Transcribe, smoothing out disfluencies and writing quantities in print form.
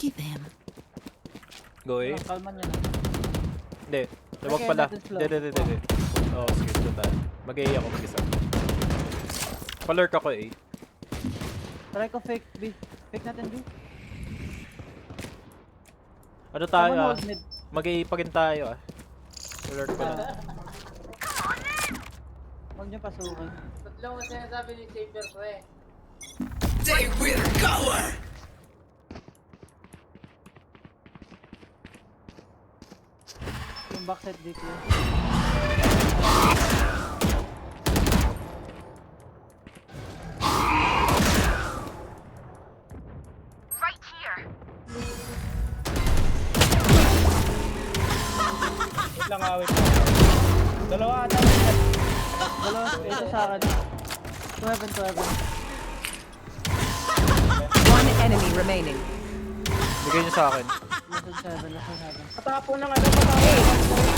Lucky them. Go eh. Kalman niya na. Hindi. Huwag Okay, pala. natin slow. Hindi. Oo, sige. Doon tayo. Mag-A ako mag-isa. Pa-lurk ako eh. Try ko fake B. Fake natin B. Ano tayo Someone ah? hold mid. Mag-A pa rin tayo ah. Pa-lurk pa lang. Huwag niyo pasukin. Tatlo mo sinasabi ni Saber ko eh. They will cover. Yung backside dito. Wait lang awit. Dalawa ata. Dalawa, ito sa akin. 2-7. One enemy remaining. Bigay niyo sa akin. Nasa 7. Patapon ng ano, patapon.